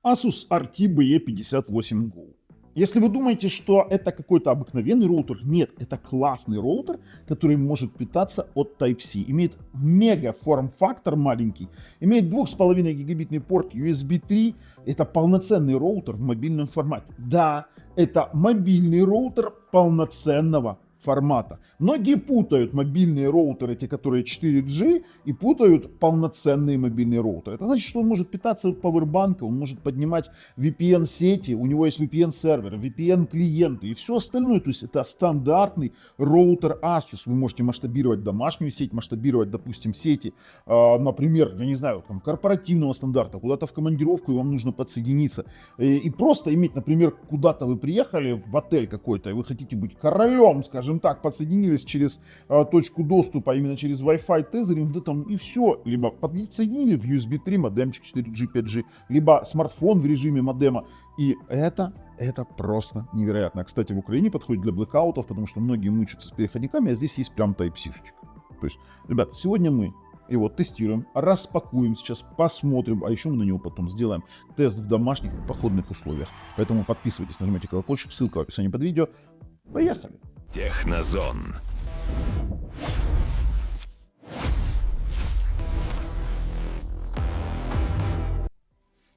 Asus RT BE58 Go. Если вы думаете, что это какой-то обыкновенный роутер, нет, это классный роутер, который может питаться от Type-C. Имеет мега форм-фактор маленький, имеет 2,5 гигабитный порт USB 3. Это полноценный роутер в мобильном формате. Да, это мобильный роутер полноценного формата. Многие путают мобильные роутеры, те, которые 4G, и путают полноценные мобильные роутеры. Это значит, что он может питаться от пауэрбанка, он может поднимать VPN-сети, у него есть VPN-сервер, VPN-клиенты и все остальное. То есть это стандартный роутер Asus. Вы можете масштабировать домашнюю сеть, масштабировать, допустим, сети, например, я не знаю, там, корпоративного стандарта, куда-то в командировку, и вам нужно подсоединиться. И просто иметь, например, куда-то вы приехали в отель какой-то, и вы хотите быть королем, скажем так, подсоединились через точку доступа, именно через Wi-Fi тезеринг, да, там, и все. Либо подсоединили в USB 3 модемчик 4G, 5G, либо смартфон в режиме модема. И это просто невероятно. Кстати, в Украине подходит для блэкаутов, потому что многие мучаются с переходниками, а здесь есть прям Type-C-шечка. То есть, ребята, сегодня мы его тестируем, распакуем сейчас, посмотрим, а еще мы на него потом сделаем тест в домашних походных условиях. Поэтому подписывайтесь, нажимайте колокольчик, ссылка в описании под видео. Поехали! Технозон.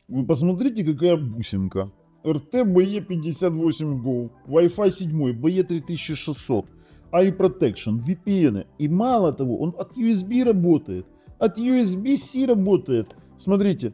Вы посмотрите, какая бусинка. RT BE58 Go, Wi-Fi 7, BE3600, AI Protection, VPN. И мало того, он от USB работает, от USB-C работает. Смотрите,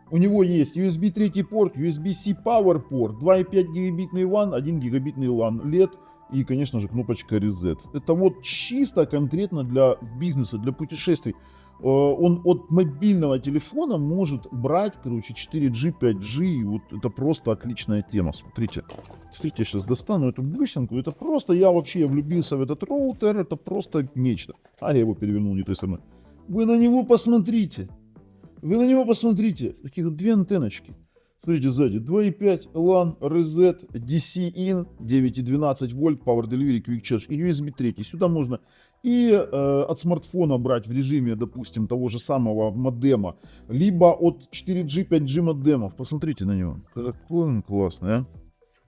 у него есть USB 3 порт, USB-C Power порт, 2,5 гигабитный WAN, 1 гигабитный LAN, LED и, конечно же, кнопочка Reset. Это вот чисто конкретно для бизнеса, для путешествий. Он от мобильного телефона может брать, короче, 4G, 5G, и вот это просто отличная тема. Смотрите, я сейчас достану эту бусинку, это просто, я влюбился в этот роутер, это просто нечто. А я его перевернул не той стороной. Вы на него посмотрите, такие вот две антенночки. Смотрите, сзади 2,5 LAN, Reset, DC-in, 9,12 вольт, Power Delivery, Quick Charge и USB 3. Сюда можно и от смартфона брать в режиме, допустим, того же самого модема, либо от 4G, 5G модемов. Посмотрите на него. Какой он классный, а?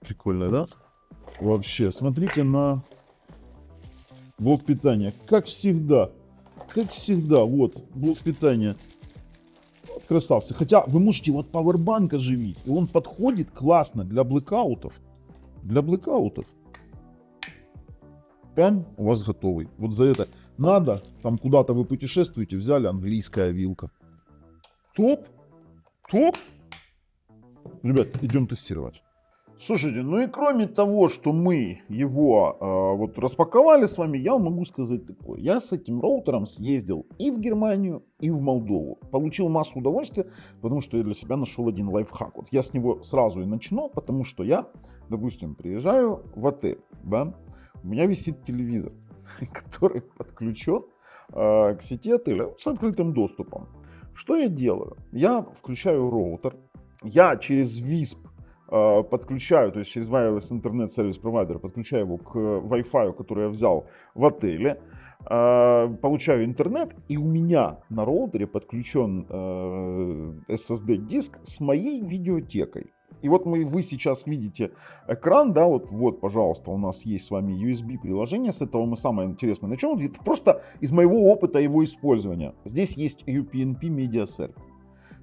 Прикольно, да? Вообще, смотрите на блок питания. Как всегда, вот, блок питания. Красавцы. Хотя вы можете вот пауэрбанк оживить, и он подходит классно для блэкаутов. Прям у вас готовый. Вот за это надо, там куда-то вы путешествуете, взяли английская вилка. Топ. Ребят, идем тестировать. Слушайте, ну и кроме того, что мы его вот распаковали с вами, я могу сказать такое. Я с этим роутером съездил и в Германию, и в Молдову. Получил массу удовольствия, потому что я для себя нашел один лайфхак. Вот я с него сразу и начну, потому что я, допустим, приезжаю в отель, да, у меня висит телевизор, который подключен к сети отеля с открытым доступом. Что я делаю? Я включаю роутер, я через WISP подключаю, то есть через Wireless Internet Service Provider, подключаю его к Wi-Fi, который я взял в отеле, получаю интернет, и у меня на роутере подключен SSD-диск с моей видеотекой. И вот вы сейчас видите экран, да, вот, пожалуйста, у нас есть с вами USB-приложение, с этого мы самое интересное начнем. Это просто из моего опыта его использования. Здесь есть UPnP Media Server.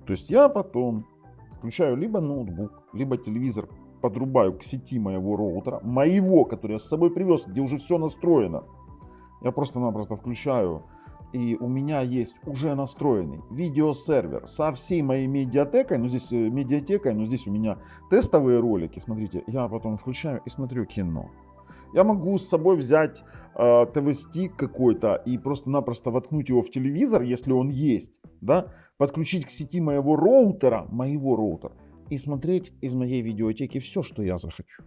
То есть я потом включаю либо ноутбук, либо телевизор, подрубаю к сети моего роутера, который я с собой привез, где уже все настроено. Я просто-напросто включаю, и у меня есть уже настроенный видеосервер со всей моей медиатекой, но здесь у меня тестовые ролики. Смотрите, я потом включаю и смотрю кино. Я могу с собой взять ТВ-стик какой-то и просто-напросто воткнуть его в телевизор, если он есть, да, подключить к сети моего роутера, и смотреть из моей видеотеки все, что я захочу.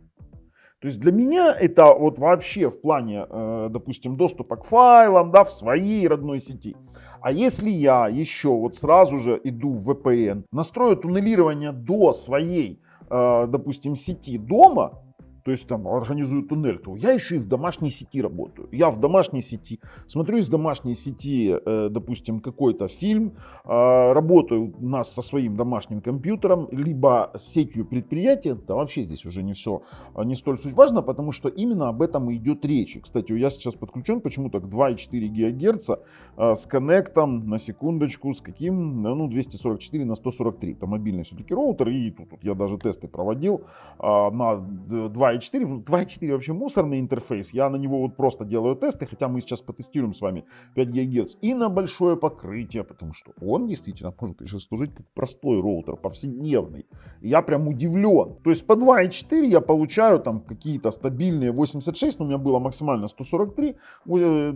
То есть для меня это вот вообще в плане, допустим, доступа к файлам, да, в своей родной сети. А если я еще вот сразу же иду в VPN, настрою туннелирование до своей, допустим, сети дома, то есть там организую туннель, то я еще и в домашней сети работаю. Я в домашней сети, смотрю из домашней сети, допустим, какой-то фильм, работаю у нас со своим домашним компьютером, либо с сетью предприятия, да вообще здесь уже не все, не столь суть важно, потому что именно об этом и идет речь. И, кстати, я сейчас подключен почему-то к 2,4 ГГц с коннектом, на секундочку, с каким, ну, 244 на 143, это мобильный все-таки роутер, и тут я даже тесты проводил на 2,4. 2,4 вообще мусорный интерфейс. Я на него вот просто делаю тесты, хотя мы сейчас потестируем с вами 5 ГГц. И на большое покрытие, потому что он действительно может еще служить как простой роутер, повседневный. Я прям удивлен. То есть по 2,4 я получаю там какие-то стабильные 86, но у меня было максимально 143.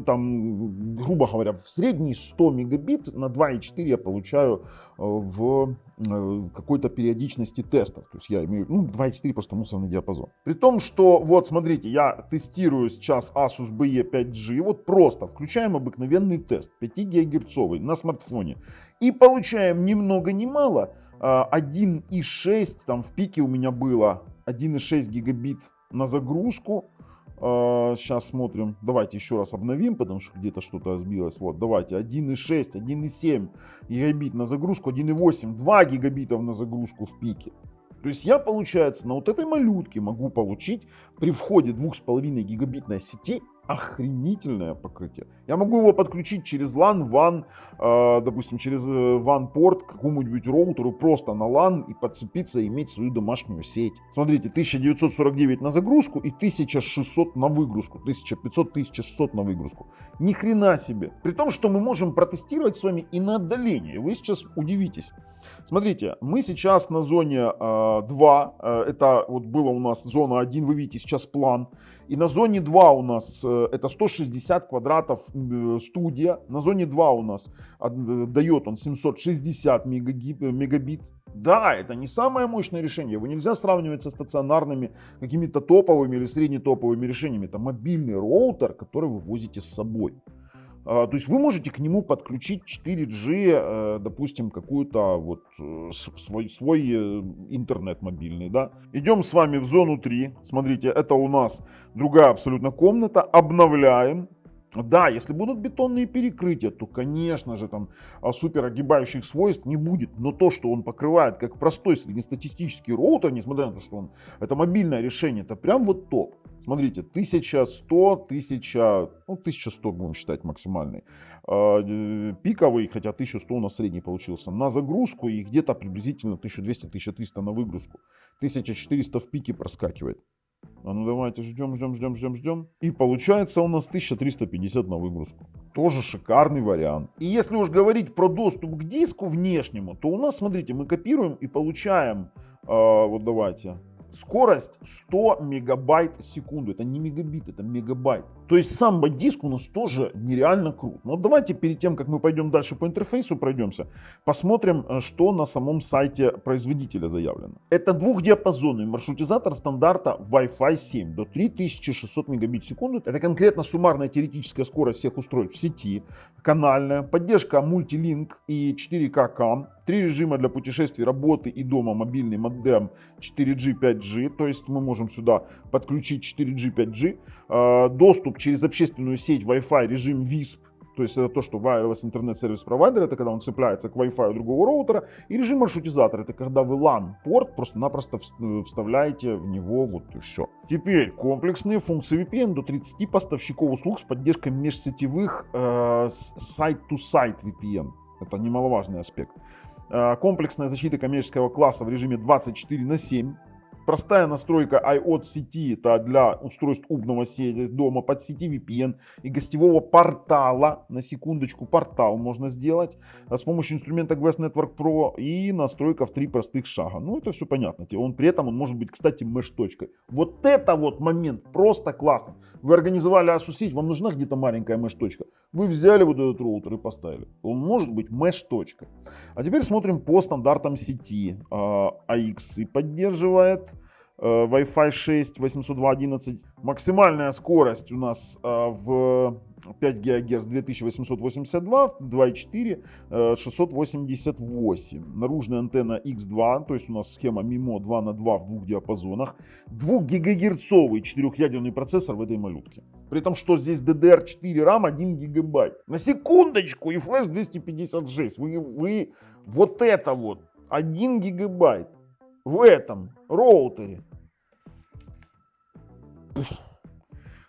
Там, грубо говоря, в средний 100 мегабит на 2,4 я получаю в какой-то периодичности тестов. То есть я имею, 2,4 просто мусорный диапазон. При том, что, вот смотрите, я тестирую сейчас Asus BE 5G, вот просто включаем обыкновенный тест, 5 гигагерцовый на смартфоне, и получаем ни много ни мало 1,6, там в пике у меня было 1,6 гигабит на загрузку. Сейчас смотрим, давайте еще раз обновим, потому что где-то что-то сбилось. Вот, давайте 1,6, 1,7 гигабит на загрузку, 1,8, 2 гигабитов на загрузку в пике. То есть я, получается, на вот этой малютке могу получить при входе 2,5 гигабитной сети охренительное покрытие. Я могу его подключить через LAN, WAN, допустим, через WAN-порт к какому-нибудь роутеру просто на LAN и подцепиться и иметь свою домашнюю сеть. Смотрите, 1949 на загрузку и 1600 на выгрузку. 1500-1600 на выгрузку. Ни хрена себе. При том, что мы можем протестировать с вами и на отдалении. Вы сейчас удивитесь. Смотрите, мы сейчас на зоне 2, это вот было у нас зона 1, вы видите сейчас план. И на зоне 2 у нас это 160 квадратов студия. На зоне 2 у нас дает он 760 мегабит. Да, это не самое мощное решение. Его нельзя сравнивать со стационарными какими-то топовыми или среднетоповыми решениями. Это мобильный роутер, который вы возите с собой. То есть вы можете к нему подключить 4G, допустим, какую-то вот свой интернет мобильный, да. Идем с вами в зону 3. Смотрите, это у нас другая абсолютно комната. Обновляем. Да, если будут бетонные перекрытия, то, конечно же, там супер огибающих свойств не будет. Но то, что он покрывает как простой среднестатистический роутер, несмотря на то, что это мобильное решение, это прям вот топ. Смотрите, 1100, 1100 будем считать максимальный. Пиковый, хотя 1100 у нас средний получился, на загрузку и где-то приблизительно 1200-1300 на выгрузку. 1400 в пике проскакивает. А ну давайте ждем. И получается у нас 1350 на выгрузку. Тоже шикарный вариант. И если уж говорить про доступ к диску внешнему, то у нас, смотрите, мы копируем и получаем, вот давайте, скорость 100 мегабайт в секунду. Это не мегабит, это мегабайт. То есть сам диск у нас тоже нереально крут. Но давайте перед тем, как мы пойдем дальше по интерфейсу пройдемся, посмотрим, что на самом сайте производителя заявлено. Это двухдиапазонный маршрутизатор стандарта Wi-Fi 7 до 3600 мегабит в секунду. Это конкретно суммарная теоретическая скорость всех устройств в сети, канальная, поддержка мультилинк и 4К CAM, 3 режима для путешествий, работы и дома, мобильный модем 4G, 5G, то есть мы можем сюда подключить 4G, 5G, доступ через общественную сеть Wi-Fi, режим WISP, то есть это то, что Wireless Internet Service Provider, это когда он цепляется к Wi-Fi другого роутера, и режим маршрутизатора, это когда вы LAN-порт просто-напросто вставляете в него, вот и все. Теперь комплексные функции VPN до 30 поставщиков услуг с поддержкой межсетевых site-to-site VPN, это немаловажный аспект. Комплексная защита коммерческого класса в режиме 24/7. Простая настройка IoT сети, это для устройств умного дома, под сети VPN и гостевого портала, на секундочку, портал можно сделать с помощью инструмента Quest Network Pro и настройка в 3 простых шага. Ну, это все понятно. При этом он может быть, кстати, меш-точкой. Вот это вот момент просто классно. Вы организовали ASUS-сеть, вам нужна где-то маленькая меш-точка. Вы взяли вот этот роутер и поставили. Он может быть меш-точкой. А теперь смотрим по стандартам сети. AX поддерживает. Wi-Fi 6, 802.11. Максимальная скорость у нас в 5 ГГц 2882, в 2.4 688. Наружная антенна X2, то есть у нас схема MIMO 2 на 2 в двух диапазонах. 2 гигагерцовый 4-ядерный процессор в этой малютке. При том, что здесь DDR4 RAM 1 гигабайт. На секундочку, и флеш 256. Вы вот это вот 1 гигабайт в этом роутере.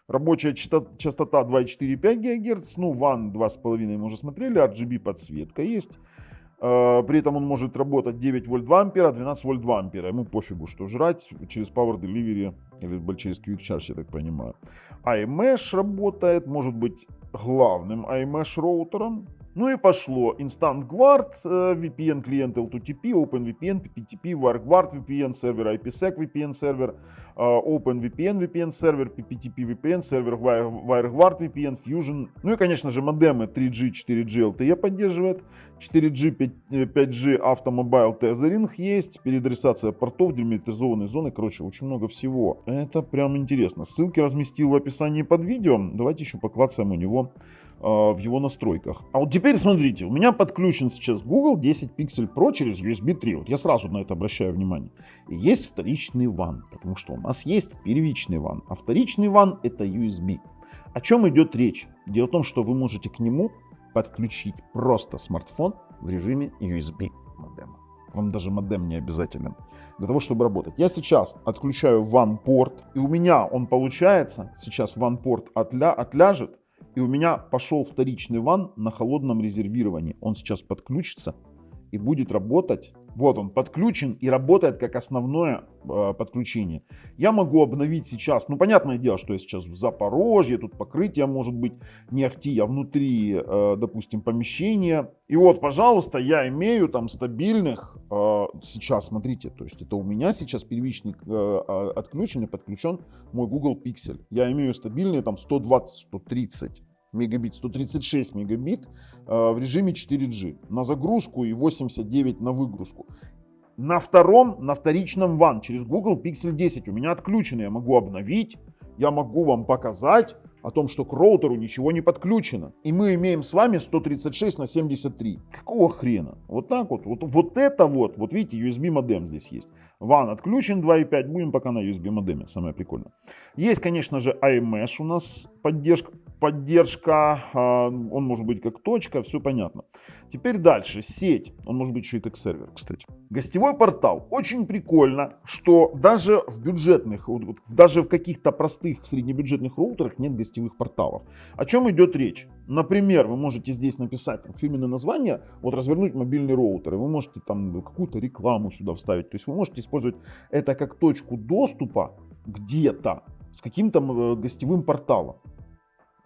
Рабочая частота 2,4-5 ГГц, ну, WAN 2,5 мы уже смотрели, RGB подсветка есть. При этом он может работать 9 вольт 2 ампера, 12 вольт 2 ампера. Ему пофигу, что жрать через Power Delivery или через Quick Charge, я так понимаю. iMesh работает, может быть главным iMesh роутером. Ну и пошло. Instant Guard, VPN клиент L2TP, OpenVPN, PPTP, WireGuard VPN сервер, IPsec VPN сервер, OpenVPN VPN сервер, PPTP VPN сервер, WireGuard VPN, Fusion. Ну и, конечно же, модемы 3G, 4G LTE поддерживает, 4G, 5G Automobile Tethering есть, переадресация портов, демилитаризованные зоны, короче, очень много всего. Это прям интересно. Ссылки разместил в описании под видео. Давайте еще поклацаем у него в его настройках. А вот теперь смотрите, у меня подключен сейчас Google 10 Pixel Pro через USB 3. Вот я сразу на это обращаю внимание. И есть вторичный WAN, потому что у нас есть первичный WAN, а вторичный WAN это USB. О чем идет речь? Дело в том, что вы можете к нему подключить просто смартфон в режиме USB модема. Вам даже модем не обязателен для того, чтобы работать. Я сейчас отключаю WAN-порт, и у меня он получается, сейчас WAN-порт отляжет, и у меня пошел вторичный WAN на холодном резервировании. Он сейчас подключится и будет работать. Вот он подключен и работает как основное подключение. Я могу обновить сейчас, ну понятное дело, что я сейчас в Запорожье, тут покрытие может быть не ахти, я внутри, допустим, помещения. И вот, пожалуйста, я имею там стабильных, сейчас, смотрите, то есть это у меня сейчас первичный отключен и подключен мой Google Pixel. Я имею стабильные там 120-130 мегабит, 136 мегабит в режиме 4G на загрузку и 89 на выгрузку. На вторичном WAN через Google Pixel 10 у меня отключено, я могу обновить, я могу вам показать о том, что к роутеру ничего не подключено. И мы имеем с вами 136 на 73. Какого хрена? Вот так вот. Вот это вот. Вот видите, USB модем здесь есть. WAN отключен 2.5. Будем пока на USB модеме. Самое прикольное. Есть, конечно же, iMesh у нас поддержка. Он может быть как точка. Все понятно. Теперь дальше. Сеть. Он может быть еще и как сервер, кстати. Гостевой портал. Очень прикольно, что даже в бюджетных, даже в каких-то простых среднебюджетных роутерах нет гостевых порталов. О чем идет речь? Например, вы можете здесь написать там, фирменное название, вот развернуть мобильный роутер, и вы можете там какую-то рекламу сюда вставить. То есть вы можете использовать это как точку доступа где-то с каким-то гостевым порталом.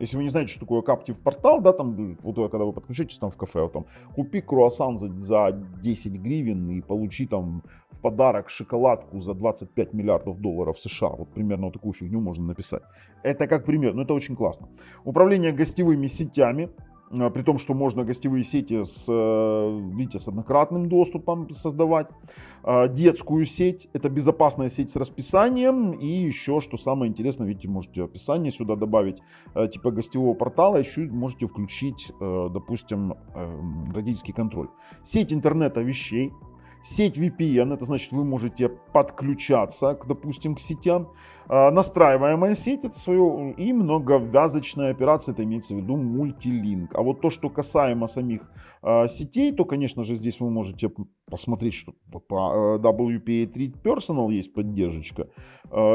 Если вы не знаете, что такое Captive портал, да, там, вот когда вы подключаетесь там в кафе, вот, там, купи круассан за 10 гривен и получи там в подарок шоколадку за 25 миллиардов долларов США. Вот примерно вот такую фигню можно написать. Это как пример, но это очень классно. Управление гостевыми сетями. При том, что можно гостевые сети видите, с однократным доступом создавать. Детскую сеть, это безопасная сеть с расписанием. И еще, что самое интересное, видите, можете описание сюда добавить, типа гостевого портала. Еще можете включить, допустим, родительский контроль. Сеть интернета вещей. Сеть VPN, это значит, вы можете подключаться, допустим, к сетям. Настраиваемая сеть, это свое, и многовязочная операция, это имеется в виду мультилинк. А вот то, что касаемо самих сетей, то, конечно же, здесь вы можете посмотреть, что по WPA3 Personal есть поддержка.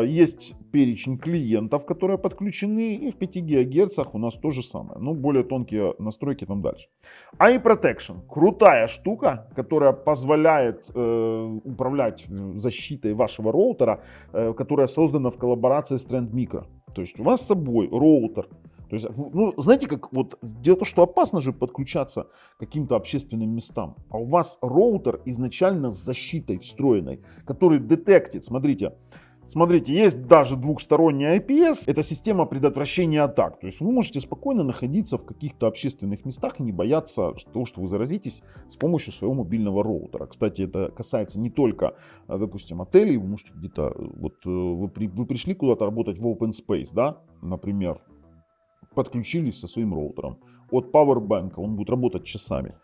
Есть перечень клиентов, которые подключены, и в 5 ГГц у нас то же самое. Ну, более тонкие настройки там дальше. iProtection. Крутая штука, которая позволяет управлять защитой вашего роутера, которая создана в коллаборации с Trend Micro. То есть у вас с собой роутер. То есть, ну, знаете, как вот дело в том, что опасно же подключаться к каким-то общественным местам. А у вас роутер изначально с защитой встроенной, который детектит, смотрите, Смотрите, есть даже двухсторонний IPS, это система предотвращения атак. То есть вы можете спокойно находиться в каких-то общественных местах и не бояться того, что вы заразитесь с помощью своего мобильного роутера. Кстати, это касается не только, допустим, отелей. Вы можете где-то, вот вы пришли куда-то работать в open space, да, например, подключились со своим роутером от Powerbank, он будет работать часами.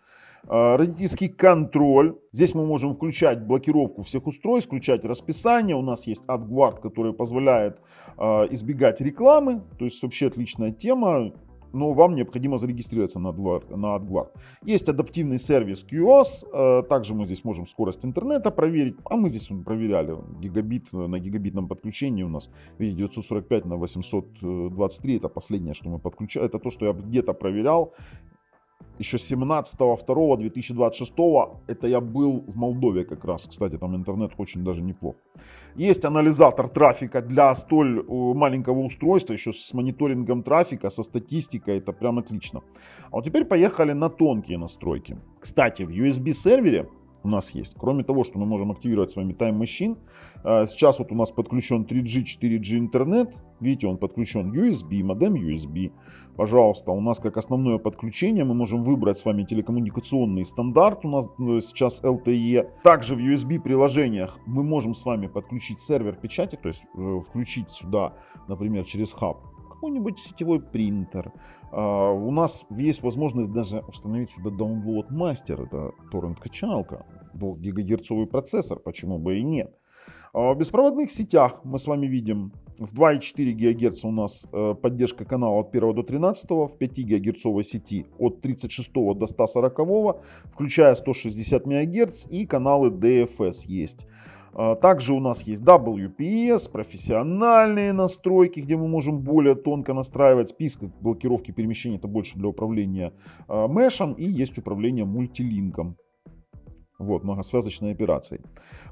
Родительский контроль. Здесь мы можем включать блокировку всех устройств, включать расписание. У нас есть AdGuard, который позволяет избегать рекламы. То есть вообще отличная тема. Но вам необходимо зарегистрироваться на AdGuard. Есть адаптивный сервис QoS. Также мы здесь можем скорость интернета проверить. А мы здесь проверяли гигабит на гигабитном подключении. У нас, видите, 945 на 823. Это последнее, что мы подключали. Это то, что я где-то проверял. Еще 17.02.2026, это я был в Молдове как раз. Кстати, там интернет очень даже неплох. Есть анализатор трафика для столь маленького устройства, еще с мониторингом трафика, со статистикой, это прям отлично. А вот теперь поехали на тонкие настройки. Кстати, в USB сервере у нас есть, кроме того, что мы можем активировать с вами Time Machine, сейчас вот у нас подключен 3G, 4G интернет, видите, он подключен USB, модем USB. Пожалуйста, у нас как основное подключение мы можем выбрать с вами телекоммуникационный стандарт, у нас сейчас LTE. Также в USB приложениях мы можем с вами подключить сервер печати, то есть включить сюда, например, через хаб какой-нибудь сетевой принтер. У нас есть возможность даже установить сюда Download Master, это торрент-качалка, 2 гигагерцовый процессор, почему бы и нет. В беспроводных сетях мы с вами видим в 2,4 ГГц у нас поддержка канала от 1 до 13, в 5 ГГц сети от 36 до 140, включая 160 МГц, и каналы DFS есть. Также у нас есть WPS, профессиональные настройки, где мы можем более тонко настраивать список блокировки перемещения, это больше для управления мешем, и есть управление мультилинком. Вот, многосвязочной операцией.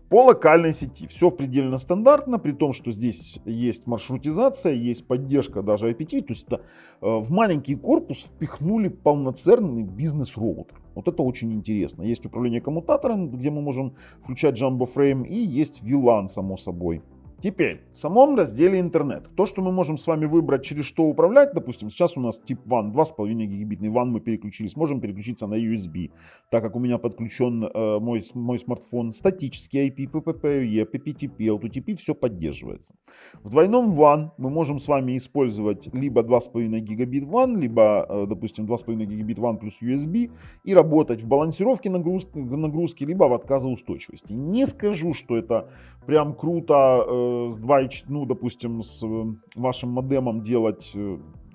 По локальной сети все предельно стандартно, при том, что здесь есть маршрутизация, есть поддержка даже IPTV. То есть это, в маленький корпус впихнули полноценный бизнес-роутер. Вот это очень интересно. Есть управление коммутатором, где мы можем включать Jumbo Frame, и есть VLAN, само собой. Теперь, в самом разделе интернет. То, что мы можем с вами выбрать, через что управлять, допустим, сейчас у нас тип WAN, 2,5 гигабитный WAN мы переключились, можем переключиться на USB, так как у меня подключен мой смартфон, статический IP, PPPoE, PPTP, L2TP, все поддерживается. В двойном WAN мы можем с вами использовать либо 2,5 гигабит WAN, либо, допустим, 2,5 гигабит WAN плюс USB и работать в балансировке нагрузки, либо в отказоустойчивости. Не скажу, что это прям круто, допустим, с вашим модемом делать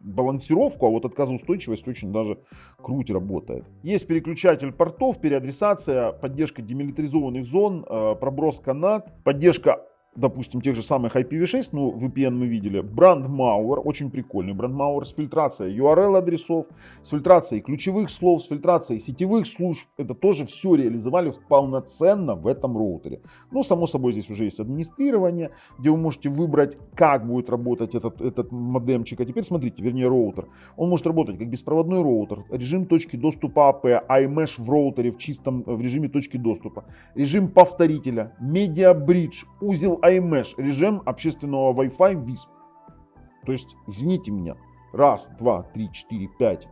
балансировку, а вот отказоустойчивость очень даже круто работает. Есть переключатель портов, переадресация, поддержка демилитаризованных зон, проброска NAT, поддержка, допустим, тех же самых IPv6, ну, VPN мы видели, Brandmauer, очень прикольный Brandmauer с фильтрацией URL адресов, с фильтрацией ключевых слов, с фильтрацией сетевых служб, это тоже все реализовали полноценно в этом роутере. Ну, само собой, здесь уже есть администрирование, где вы можете выбрать, как будет работать этот модемчик. А теперь смотрите, вернее роутер, он может работать как беспроводной роутер, режим точки доступа AP, iMesh в роутере в режиме точки доступа, режим повторителя, медиабридж, узел iMesh, режим общественного Wi-Fi WISP. То есть, извините меня, 1, 2, 3, 4, 5,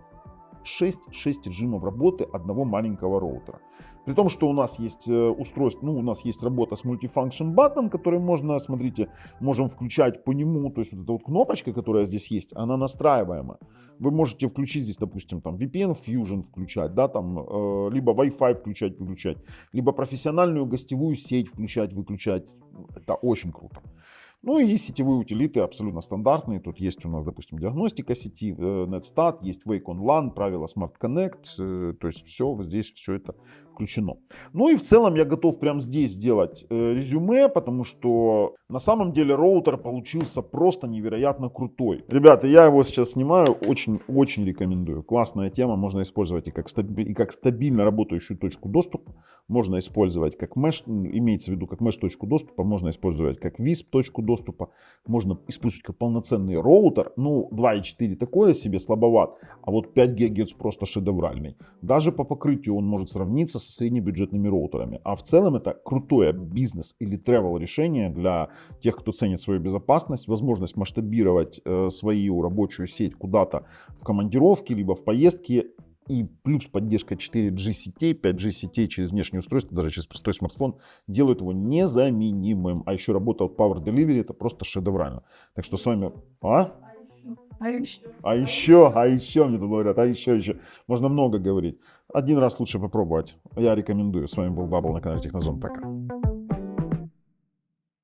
6 режимов работы одного маленького роутера. При том, что у нас есть устройство, у нас есть работа с Multifunction Button, который можно, смотрите, можем включать по нему. То есть вот эта вот кнопочка, которая здесь есть, она настраиваемая. Вы можете включить здесь, допустим, там VPN Fusion включать, да, там, либо Wi-Fi включать, выключать, либо профессиональную гостевую сеть включать, выключать. Это очень круто. Ну и сетевые утилиты абсолютно стандартные. Тут есть у нас, допустим, диагностика сети, NetStat, есть Wake on LAN, правила Smart Connect. То есть все, здесь все это включено. Ну и в целом я готов прямо здесь сделать резюме, потому что на самом деле роутер получился просто невероятно крутой. Ребята, я его сейчас снимаю, очень рекомендую. Классная тема, можно использовать и как стабильно работающую точку доступа, можно использовать как mesh, имеется в виду как mesh точку доступа, можно использовать как WISP точку доступа. доступа можно использовать как полноценный роутер. Ну, 2.4 такое себе, слабоват, а вот 5 ГГц просто шедевральный. Даже по покрытию он может сравниться со среднебюджетными роутерами. А в целом это крутое бизнес или travel решение для тех, кто ценит свою безопасность, возможность масштабировать свою рабочую сеть куда-то в командировке, либо в поездке. И плюс поддержка 4G сетей, 5G сетей через внешнее устройство, даже через простой смартфон, делают его незаменимым. А еще работа от Power Delivery это просто шедеврально. Так что с вами... А еще, мне тут говорят, еще. Можно много говорить. Один раз лучше попробовать. Я рекомендую. С вами был Бабл на канале Технозон. Пока.